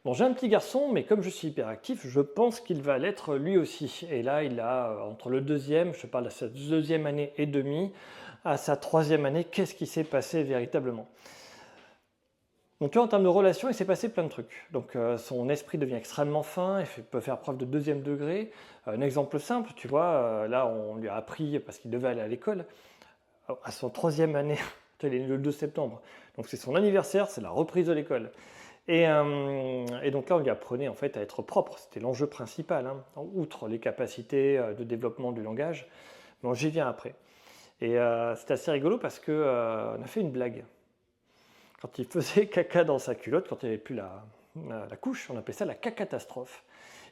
Bon, j'ai un petit garçon, mais comme je suis hyperactif, je pense qu'il va l'être lui aussi. Et là, il a entre le deuxième, je parle de sa deuxième année et demie, à sa troisième année, qu'est-ce qui s'est passé véritablement? Donc tu vois, en termes de relation, il s'est passé plein de trucs. Donc son esprit devient extrêmement fin, peut faire preuve de deuxième degré. Un exemple simple, tu vois, là on lui a appris, parce qu'il devait aller à l'école, à son troisième année, il est né le 2 septembre, donc c'est son anniversaire, c'est la reprise de l'école. Et donc là, on lui apprenait en fait à être propre, c'était l'enjeu principal, hein, outre les capacités de développement du langage. Bon, j'y viens après. Et c'était assez rigolo parce qu'on a fait une blague. Quand il faisait caca dans sa culotte, quand il n'y avait plus la couche, on appelait ça la cacatastrophe.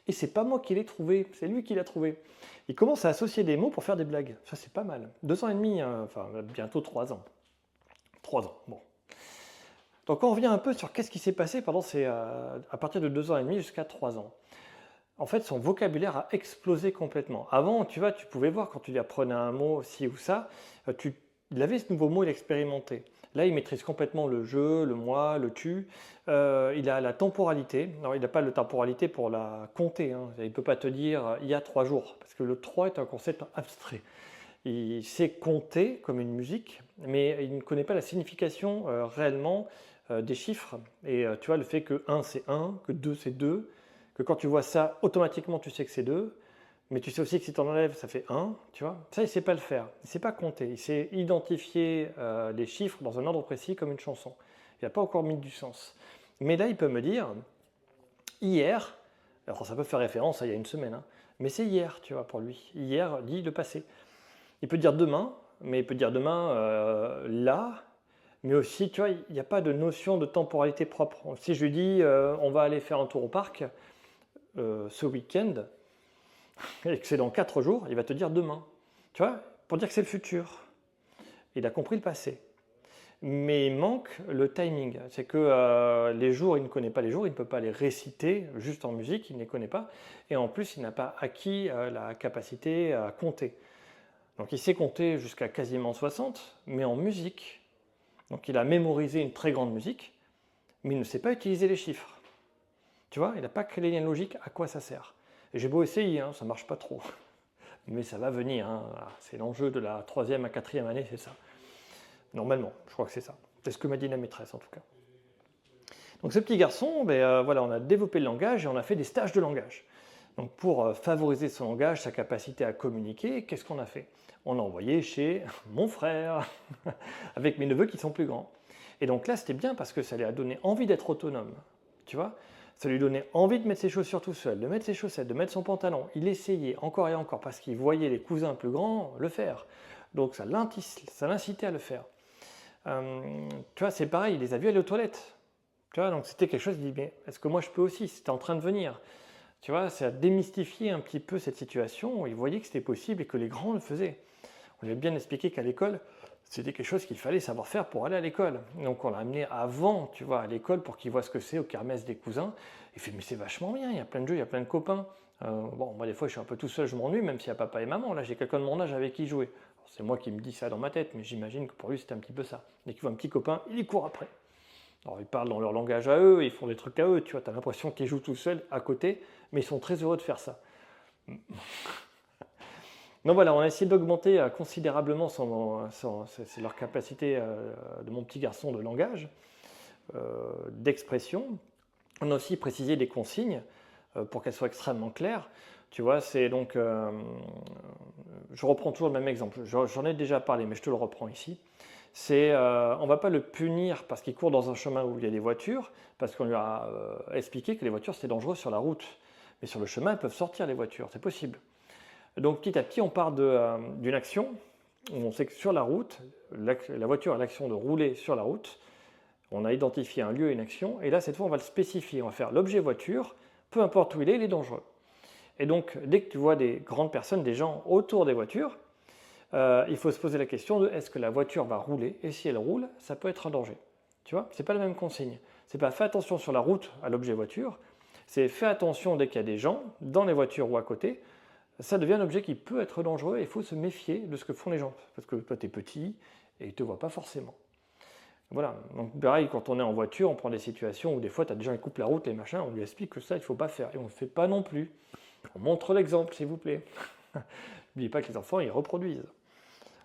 Et c'est pas moi qui l'ai trouvé, c'est lui qui l'a trouvé. Il commence à associer des mots pour faire des blagues. Ça, c'est pas mal. 2 ans et demi, hein, enfin bientôt 3 ans. 3 ans, bon. Donc on revient un peu sur qu'est-ce qui s'est passé pendant à partir de 2 ans et demi jusqu'à 3 ans. En fait, son vocabulaire a explosé complètement. Avant, tu vois, tu pouvais voir quand tu lui apprenais un mot, ci ou ça, il avait ce nouveau mot, il expérimentait. Là, il maîtrise complètement le je, le moi, le tu. Il a la temporalité. Alors, il n'a pas la temporalité pour la compter, hein. Il ne peut pas te dire il y a 3 jours, parce que le 3 est un concept abstrait. Il sait compter comme une musique, mais il ne connaît pas la signification réellement des chiffres. Et tu vois, le fait que 1 c'est 1, que 2 c'est 2, que quand tu vois ça, automatiquement tu sais que c'est 2, mais tu sais aussi que si tu en enlèves, ça fait 1, tu vois. Ça, il ne sait pas le faire, il ne sait pas compter, il sait identifier les chiffres dans un ordre précis comme une chanson. Il n'a pas encore mis du sens. Mais là, il peut me dire, hier, alors ça peut faire référence à il y a une semaine, hein, mais c'est hier, tu vois, pour lui. Hier dit le passé. Il peut dire demain, mais il peut dire demain là, mais aussi, tu vois, il n'y a pas de notion de temporalité propre. Si je lui dis on va aller faire un tour au parc ce week-end, et que c'est dans 4 jours, il va te dire demain. Tu vois, pour dire que c'est le futur. Il a compris le passé. Mais il manque le timing. C'est que les jours, il ne connaît pas les jours, il ne peut pas les réciter juste en musique, il ne les connaît pas. Et en plus, il n'a pas acquis la capacité à compter. Donc il sait compter jusqu'à quasiment 60, mais en musique. Donc il a mémorisé une très grande musique, mais il ne sait pas utiliser les chiffres. Tu vois, il n'a pas créé les liens logiques, à quoi ça sert. Et j'ai beau essayer, hein, ça ne marche pas trop. Mais ça va venir, hein. C'est l'enjeu de la troisième à quatrième année, c'est ça. Normalement, je crois que c'est ça. C'est ce que m'a dit la maîtresse en tout cas. Donc ce petit garçon, voilà, on a développé le langage et on a fait des stages de langage. Donc pour favoriser son langage, sa capacité à communiquer, qu'est-ce qu'on a fait? On l'a envoyé chez mon frère, avec mes neveux qui sont plus grands. Et donc là, c'était bien parce que ça lui a donné envie d'être autonome. Tu vois? Ça lui donnait envie de mettre ses chaussures tout seul, de mettre ses chaussettes, de mettre son pantalon. Il essayait encore et encore parce qu'il voyait les cousins plus grands le faire. Donc ça l'incitait à le faire. Tu vois, c'est pareil, il les a vus aller aux toilettes. Tu vois, donc c'était quelque chose, il dit, mais est-ce que moi je peux aussi? C'était en train de venir. Tu vois, ça a démystifié un petit peu cette situation où il voyait que c'était possible et que les grands le faisaient. On lui a bien expliqué qu'à l'école, c'était quelque chose qu'il fallait savoir faire pour aller à l'école. Donc on l'a amené avant, tu vois, à l'école pour qu'il voit ce que c'est au kermesse des cousins. Il fait, mais c'est vachement bien, il y a plein de jeux, il y a plein de copains. Bon, moi des fois je suis un peu tout seul, je m'ennuie, même s'il y a papa et maman. Là, j'ai quelqu'un de mon âge avec qui jouer. C'est moi qui me dis ça dans ma tête, mais j'imagine que pour lui c'était un petit peu ça. Dès qu'il voit un petit copain, il y court après. Alors ils parlent dans leur langage à eux, ils font des trucs à eux, tu vois, tu as l'impression qu'ils jouent tout seuls à côté, mais ils sont très heureux de faire ça. Donc voilà, on a essayé d'augmenter considérablement leur capacité de mon petit garçon de langage, d'expression. On a aussi précisé des consignes pour qu'elles soient extrêmement claires. Tu vois, c'est donc, je reprends toujours le même exemple, j'en ai déjà parlé, mais je te le reprends ici. C'est, on ne va pas le punir parce qu'il court dans un chemin où il y a des voitures, parce qu'on lui a expliqué que les voitures c'est dangereux sur la route. Mais sur le chemin, elles peuvent sortir les voitures, c'est possible. Donc petit à petit, on part d'une action où on sait que sur la route, la voiture a l'action de rouler sur la route. On a identifié un lieu et une action, et là, cette fois, on va le spécifier. On va faire l'objet voiture, peu importe où il est dangereux. Et donc, dès que tu vois des grandes personnes, des gens autour des voitures, il faut se poser la question de est-ce que la voiture va rouler? Et si elle roule, ça peut être un danger. Tu vois, c'est pas la même consigne. C'est pas fais attention sur la route à l'objet voiture, c'est fais attention dès qu'il y a des gens dans les voitures ou à côté. Ça devient un objet qui peut être dangereux et il faut se méfier de ce que font les gens. Parce que toi, tu es petit et ils ne te voient pas forcément. Voilà, donc pareil, quand on est en voiture, on prend des situations où des fois, tu as des gens qui coupent la route et machin, on lui explique que ça, il ne faut pas faire. Et on ne le fait pas non plus. On montre l'exemple, s'il vous plaît. N'oubliez pas que les enfants, ils reproduisent.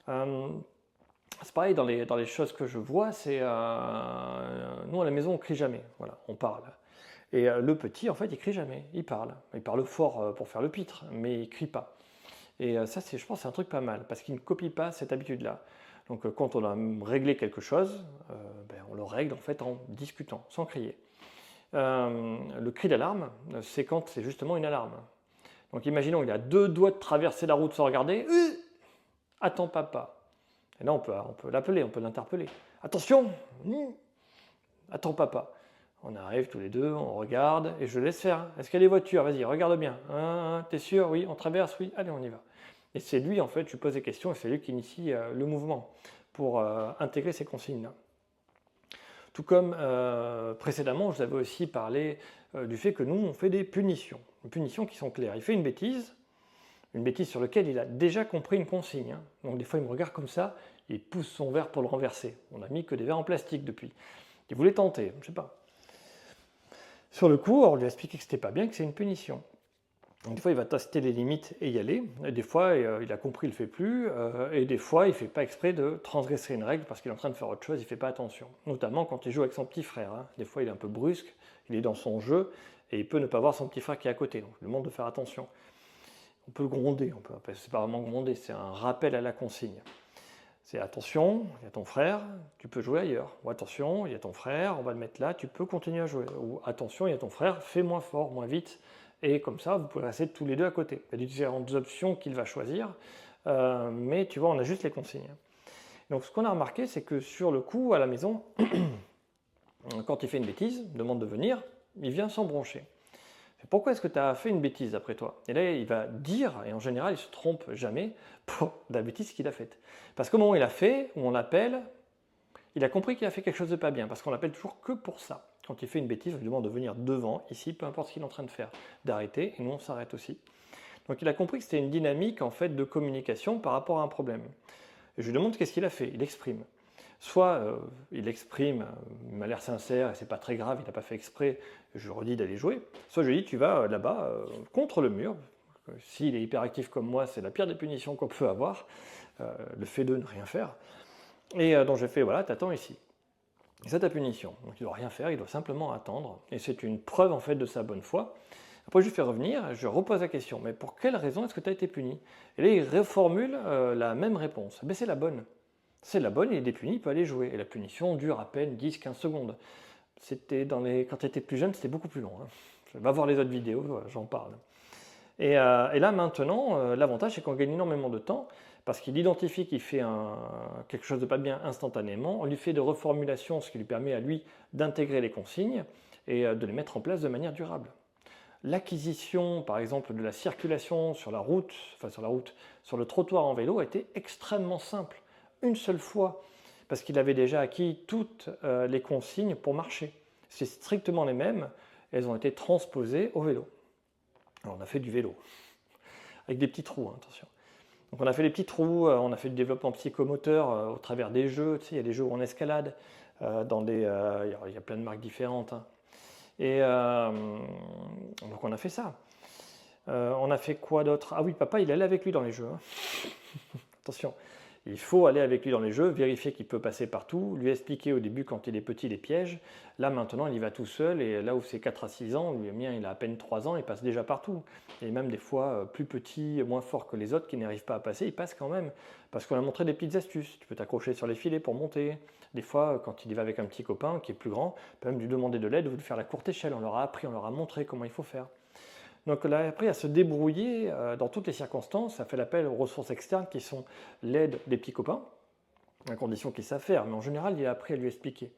C'est pareil, dans les choses que je vois, c'est... nous, à la maison, on ne crie jamais. Voilà, on parle. Et le petit, en fait, il crie jamais. Il parle. Il parle fort pour faire le pitre, mais il ne crie pas. Et ça, je pense, c'est un truc pas mal, parce qu'il ne copie pas cette habitude-là. Donc quand on a réglé quelque chose, on le règle en fait en discutant, sans crier. Le cri d'alarme, c'est quand c'est justement une alarme. Donc imaginons qu'il a 2 doigts de traverser la route sans regarder. Attends papa. Et là on peut l'appeler, on peut l'interpeller. Attention, attends papa. On arrive tous les deux, on regarde et je laisse faire. Est-ce qu'il y a des voitures? Vas-y, regarde bien. T'es sûr? Oui, on traverse? Oui, allez, on y va. Et c'est lui, en fait, je lui pose des questions et c'est lui qui initie le mouvement pour intégrer ces consignes-là. Tout comme précédemment, je vous avais aussi parlé du fait que nous, on fait des punitions qui sont claires. Il fait une bêtise sur laquelle il a déjà compris une consigne. Hein. Donc des fois, il me regarde comme ça, il pousse son verre pour le renverser. On n'a mis que des verres en plastique depuis. Il voulait tenter, je ne sais pas. Sur le coup, on lui a expliqué que c'était pas bien, que c'est une punition. Donc, des fois, il va tester les limites et y aller. Et des fois, il a compris, il ne le fait plus. Et des fois, il ne fait pas exprès de transgresser une règle parce qu'il est en train de faire autre chose, il ne fait pas attention. Notamment quand il joue avec son petit frère. Hein. Des fois, il est un peu brusque, il est dans son jeu et il peut ne pas voir son petit frère qui est à côté. Donc, je lui demande de faire attention. On peut gronder, c'est pas vraiment gronder, c'est un rappel à la consigne. C'est attention, il y a ton frère, tu peux jouer ailleurs. Ou attention, il y a ton frère, on va le mettre là, tu peux continuer à jouer. Ou attention, il y a ton frère, fais moins fort, moins vite. Et comme ça, vous pouvez rester tous les deux à côté. Il y a différentes options qu'il va choisir, mais tu vois, on a juste les consignes. Donc ce qu'on a remarqué, c'est que sur le coup, à la maison, quand il fait une bêtise, demande de venir, il vient sans broncher. Pourquoi est-ce que tu as fait une bêtise d'après toi? Et là, il va dire, et en général, il ne se trompe jamais pour la bêtise qu'il a faite. Parce qu'au moment où il a fait, où on l'appelle, il a compris qu'il a fait quelque chose de pas bien, parce qu'on l'appelle toujours que pour ça. Quand il fait une bêtise, on lui demande de venir devant, ici, peu importe ce qu'il est en train de faire, d'arrêter, et nous on s'arrête aussi. Donc il a compris que c'était une dynamique en fait de communication par rapport à un problème. Et je lui demande qu'est-ce qu'il a fait, il exprime. Soit il exprime, il m'a l'air sincère et c'est pas très grave, il n'a pas fait exprès, je lui redis d'aller jouer. Soit je lui dis tu vas là-bas contre le mur. S'il est hyperactif comme moi, c'est la pire des punitions qu'on peut avoir, le fait de ne rien faire. Et donc je fais voilà, t'attends ici. Et c'est ta punition. Donc il ne doit rien faire, il doit simplement attendre. Et c'est une preuve en fait de sa bonne foi. Après je lui fais revenir, je repose la question, mais pour quelle raison est-ce que tu as été puni? Et là il reformule la même réponse. Ben, c'est la bonne. C'est la bonne, il est dépuni, il peut aller jouer. Et la punition dure à peine 10-15 secondes. Quand tu étais plus jeune, c'était beaucoup plus long. Hein. Va voir les autres vidéos, j'en parle. Et là maintenant, l'avantage c'est qu'on gagne énormément de temps parce qu'il identifie qu'il fait quelque chose de pas bien instantanément. On lui fait de reformulation, ce qui lui permet à lui d'intégrer les consignes et de les mettre en place de manière durable. L'acquisition, par exemple, de la circulation sur la route, sur le trottoir en vélo, a été extrêmement simple. Une seule fois, parce qu'il avait déjà acquis toutes les consignes pour marcher. C'est strictement les mêmes, elles ont été transposées au vélo. Alors on a fait du vélo, avec des petits trous, hein, attention. Donc on a fait des petits trous, on a fait du développement psychomoteur au travers des jeux, tu sais, il y a des jeux où on escalade, il y a plein de marques différentes. Hein. Et donc on a fait ça. On a fait quoi d'autre? Ah oui, papa, il allait avec lui dans les jeux. Hein. Attention, il faut aller avec lui dans les jeux, vérifier qu'il peut passer partout, lui expliquer au début quand il est petit les pièges. Là maintenant, il y va tout seul et là où c'est 4 à 6 ans, lui, le mien, il a à peine 3 ans, il passe déjà partout. Et même des fois plus petit, moins fort que les autres qui n'arrivent pas à passer, il passe quand même. Parce qu'on a montré des petites astuces. Tu peux t'accrocher sur les filets pour monter. Des fois, quand il y va avec un petit copain qui est plus grand, tu peux même lui demander de l'aide ou de faire la courte échelle. On leur a appris, on leur a montré comment il faut faire. Donc là, après, à se débrouiller dans toutes les circonstances, ça fait l'appel aux ressources externes qui sont l'aide des petits copains, à condition qu'ils savent faire, mais en général, il a appris à lui expliquer.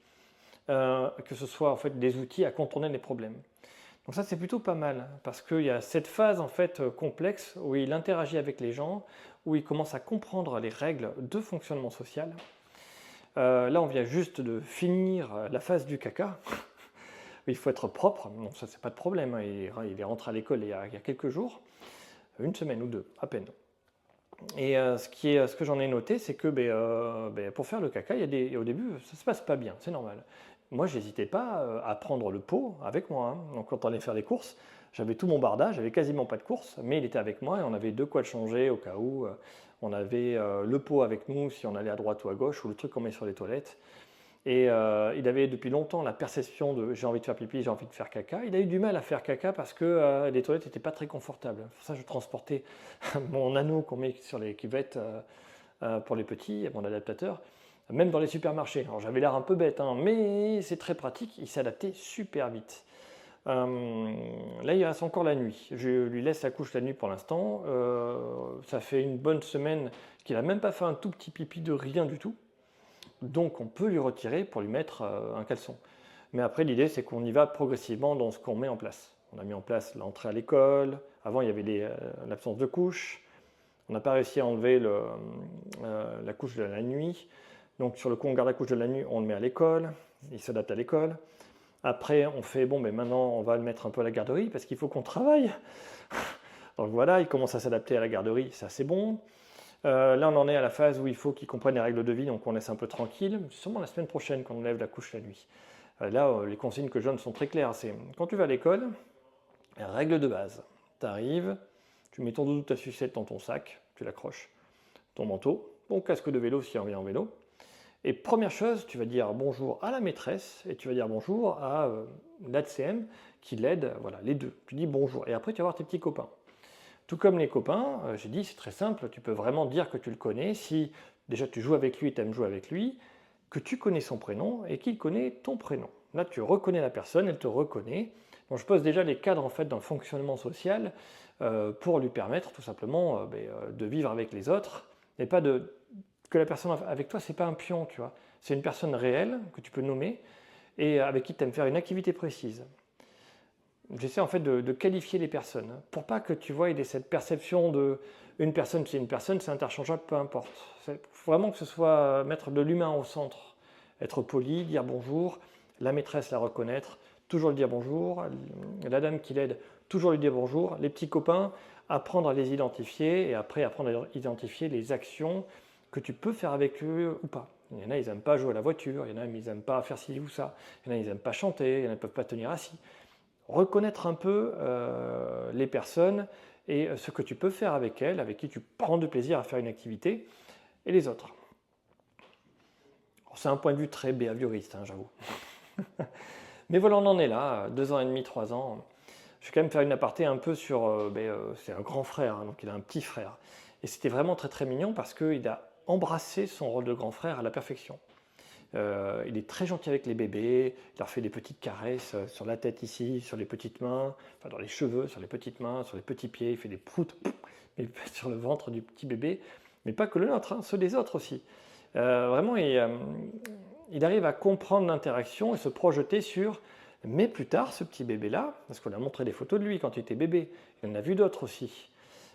Que ce soit en fait des outils à contourner les problèmes. Donc ça, c'est plutôt pas mal, parce qu'il y a cette phase en fait complexe où il interagit avec les gens, où il commence à comprendre les règles de fonctionnement social. Là, on vient juste de finir la phase du caca. Il faut être propre, non, ça c'est pas de problème, il est rentré à l'école il y a quelques jours, une semaine ou deux, à peine. Et ce que j'en ai noté, c'est que pour faire le caca, au début, ça se passe pas bien, c'est normal. Moi, j'hésitais pas à prendre le pot avec moi, hein. Donc quand on allait faire les courses, j'avais tout mon barda, j'avais quasiment pas de courses, mais il était avec moi et on avait de quoi le changer au cas où. On avait le pot avec nous si on allait à droite ou à gauche, ou le truc qu'on met sur les toilettes. Et il avait depuis longtemps la perception de j'ai envie de faire pipi, j'ai envie de faire caca. Il a eu du mal à faire caca parce que les toilettes n'étaient pas très confortables. Pour ça, je transportais mon anneau qu'on met sur les cuvettes pour les petits, mon adaptateur, même dans les supermarchés. Alors j'avais l'air un peu bête, hein, mais c'est très pratique, il s'est adapté super vite. Là, il reste encore la nuit. Je lui laisse la couche la nuit pour l'instant. Ça fait une bonne semaine qu'il n'a même pas fait un tout petit pipi de rien du tout. Donc on peut lui retirer pour lui mettre un caleçon. Mais après, l'idée, c'est qu'on y va progressivement dans ce qu'on met en place. On a mis en place l'entrée à l'école. Avant, il y avait l'absence de couche. On n'a pas réussi à enlever la couche de la nuit. Donc sur le coup, on garde la couche de la nuit, on le met à l'école. Il s'adapte à l'école. Après, on fait, bon, mais maintenant, on va le mettre un peu à la garderie parce qu'il faut qu'on travaille. Donc voilà, il commence à s'adapter à la garderie, ça c'est bon. Là, on en est à la phase où il faut qu'il comprenne les règles de vie, donc on laisse un peu tranquille. C'est sûrement la semaine prochaine qu'on enlève la couche la nuit. Là, les consignes que je donne sont très claires. C'est quand tu vas à l'école, règle de base. Tu arrives, tu mets ton doudou, ta sucette dans ton sac, tu l'accroches, ton manteau, ton casque de vélo si on vient en vélo. Et première chose, tu vas dire bonjour à la maîtresse et tu vas dire bonjour à l'ATCM qui l'aide, voilà, les deux. Tu dis bonjour et après tu vas voir tes petits copains. Tout comme les copains, j'ai dit c'est très simple, tu peux vraiment dire que tu le connais si déjà tu joues avec lui et tu aimes jouer avec lui, que tu connais son prénom et qu'il connaît ton prénom. Là tu reconnais la personne, elle te reconnaît. Donc je pose déjà les cadres en fait d'un fonctionnement social pour lui permettre tout simplement de vivre avec les autres et pas que la personne avec toi c'est pas un pion, tu vois. C'est une personne réelle que tu peux nommer et avec qui tu aimes faire une activité précise. J'essaie en fait de qualifier les personnes pour pas que tu vois il y ait cette perception de une personne c'est une personne, c'est interchangeable, peu importe. Il faut vraiment que ce soit mettre de l'humain au centre, être poli, dire bonjour, la maîtresse la reconnaître, toujours lui dire bonjour, la dame qui l'aide, toujours lui dire bonjour, les petits copains, apprendre à les identifier et après apprendre à identifier les actions que tu peux faire avec eux ou pas. Il y en a, ils n'aiment pas jouer à la voiture, il y en a, ils n'aiment pas faire ci ou ça, il y en a, ils n'aiment pas chanter, il y en a, ils ne peuvent pas tenir assis. Reconnaître un peu les personnes et ce que tu peux faire avec elles, avec qui tu prends du plaisir à faire une activité, et les autres. C'est un point de vue très behavioriste, hein, j'avoue. Mais voilà, on en est là, 2 ans et demi, 3 ans. Je vais quand même faire une aparté un peu sur... c'est un grand frère, hein, donc il a un petit frère. Et c'était vraiment très très mignon parce qu'il a embrassé son rôle de grand frère à la perfection. Il est très gentil avec les bébés, il leur fait des petites caresses sur la tête ici, sur les petites mains, enfin dans les cheveux, sur les petites mains, sur les petits pieds, il fait des proutes sur le ventre du petit bébé, mais pas que le nôtre, hein, ceux des autres aussi. Vraiment, il arrive à comprendre l'interaction et se projeter sur, mais plus tard, ce petit bébé-là, parce qu'on a montré des photos de lui quand il était bébé, il en a vu d'autres aussi.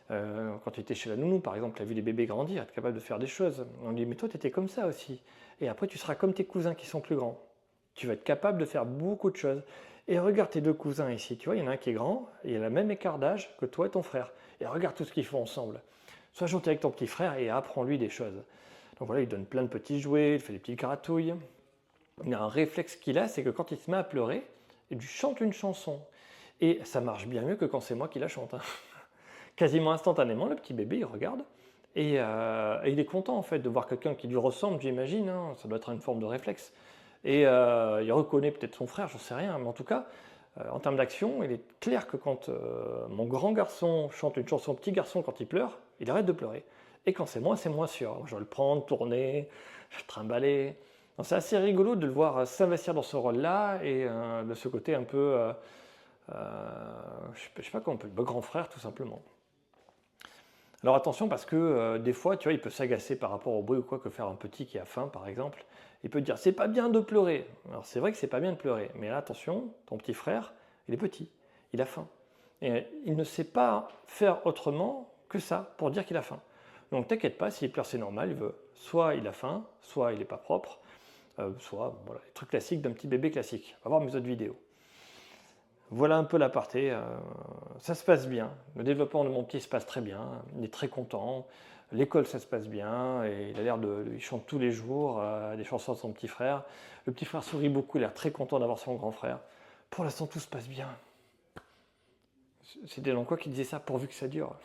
Quand il était chez la nounou, par exemple, il a vu les bébés grandir, être capable de faire des choses. On lui dit, mais toi, tu étais comme ça aussi. Et après, tu seras comme tes cousins qui sont plus grands. Tu vas être capable de faire beaucoup de choses. Et regarde tes deux cousins ici. Tu vois, il y en a un qui est grand, et il a le même écart d'âge que toi et ton frère. Et regarde tout ce qu'ils font ensemble. Sois gentil avec ton petit frère et apprends-lui des choses. Donc voilà, il donne plein de petits jouets, il fait des petites gratouilles. Il y a un réflexe qu'il a, c'est que quand il se met à pleurer, il lui chante une chanson. Et ça marche bien mieux que quand c'est moi qui la chante, hein. Quasiment instantanément, le petit bébé, il regarde et il est content en fait de voir quelqu'un qui lui ressemble, j'imagine, hein, ça doit être une forme de réflexe. Et il reconnaît peut-être son frère, j'en sais rien, mais en tout cas, en termes d'action, il est clair que quand mon grand garçon chante une chanson au petit garçon quand il pleure, il arrête de pleurer. Et quand c'est moins sûr. Je vais le prendre, tourner, je vais le trimballer. C'est assez rigolo de le voir s'investir dans ce rôle-là et de ce côté un peu, je sais pas comment on peut, le grand frère tout simplement. Alors attention parce que des fois, tu vois, il peut s'agacer par rapport au bruit ou quoi que faire un petit qui a faim, par exemple. Il peut te dire, c'est pas bien de pleurer. Alors c'est vrai que c'est pas bien de pleurer, mais là, attention, ton petit frère, il est petit, il a faim. Et il ne sait pas faire autrement que ça pour dire qu'il a faim. Donc t'inquiète pas, s'il pleure, c'est normal, il veut. Soit il a faim, soit il n'est pas propre, soit voilà, les trucs classiques d'un petit bébé classique. On va voir mes autres vidéos. Voilà un peu l'aparté, ça se passe bien. Le développement de mon petit se passe très bien, il est très content. L'école, ça se passe bien, et il a l'air il chante tous les jours des chansons de son petit frère. Le petit frère sourit beaucoup, il a l'air très content d'avoir son grand frère. Pour l'instant, tout se passe bien. C'était donc quoi qui disait ça, pourvu que ça dure.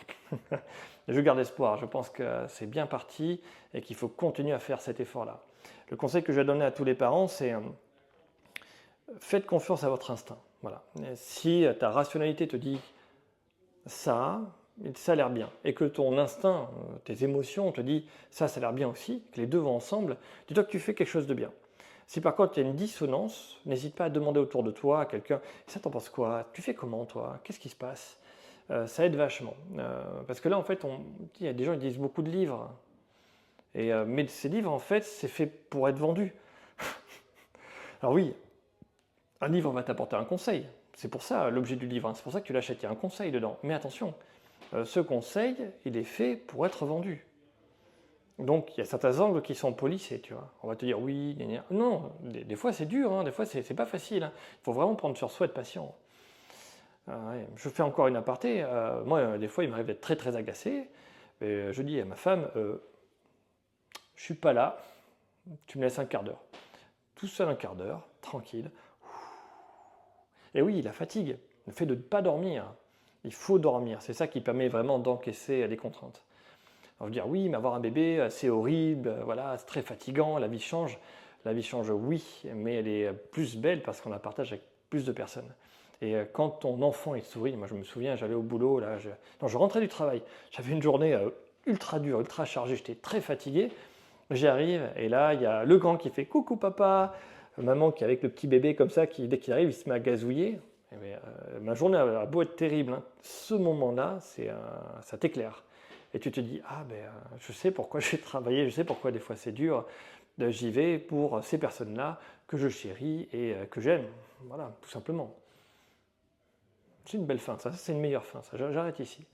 Je garde espoir, je pense que c'est bien parti et qu'il faut continuer à faire cet effort-là. Le conseil que je vais donner à tous les parents, c'est faites confiance à votre instinct. Voilà. Et si ta rationalité te dit ça a l'air bien, et que ton instinct, tes émotions te dit ça a l'air bien aussi, que les deux vont ensemble, dis-toi que tu fais quelque chose de bien. Si par contre il y a une dissonance, n'hésite pas à demander autour de toi à quelqu'un, ça t'en penses quoi? Tu fais comment toi? Qu'est-ce qui se passe? Ça aide vachement. Parce que là en fait, il y a des gens qui lisent beaucoup de livres, mais ces livres en fait c'est fait pour être vendu. Alors oui, un livre va t'apporter un conseil, c'est pour ça l'objet du livre, hein. C'est pour ça que tu l'achètes, il y a un conseil dedans. Mais attention, ce conseil, il est fait pour être vendu. Donc il y a certains angles qui sont polissés, tu vois. On va te dire oui, gna gna. Non, des fois c'est dur, hein, des fois c'est pas facile, hein. Il faut vraiment prendre sur soi, être patient. Ouais. Je fais encore une aparté. Moi, des fois, il m'arrive d'être très très agacé. Et je dis à ma femme, je suis pas là, tu me laisses un quart d'heure. Tout seul un quart d'heure, tranquille. Et oui, la fatigue, le fait de ne pas dormir. Il faut dormir, c'est ça qui permet vraiment d'encaisser les contraintes. On va dire oui, mais avoir un bébé, c'est horrible, voilà, c'est très fatigant, la vie change. La vie change, oui, mais elle est plus belle parce qu'on la partage avec plus de personnes. Et quand ton enfant il sourit, moi je me souviens, j'allais au boulot, là, je rentrais du travail, j'avais une journée ultra dure, ultra chargée, j'étais très fatigué. J'y arrive et là il y a le grand qui fait coucou papa, maman qui est avec le petit bébé comme ça, qui dès qu'il arrive il se met à gazouiller. Eh bien, ma journée a beau être terrible, hein, ce moment-là, ça t'éclaire. Et tu te dis, ah ben je sais pourquoi j'ai travaillé, je sais pourquoi des fois c'est dur, j'y vais pour ces personnes-là que je chéris et que j'aime. Voilà, tout simplement. C'est une belle fin, ça c'est une meilleure fin, ça. J'arrête ici.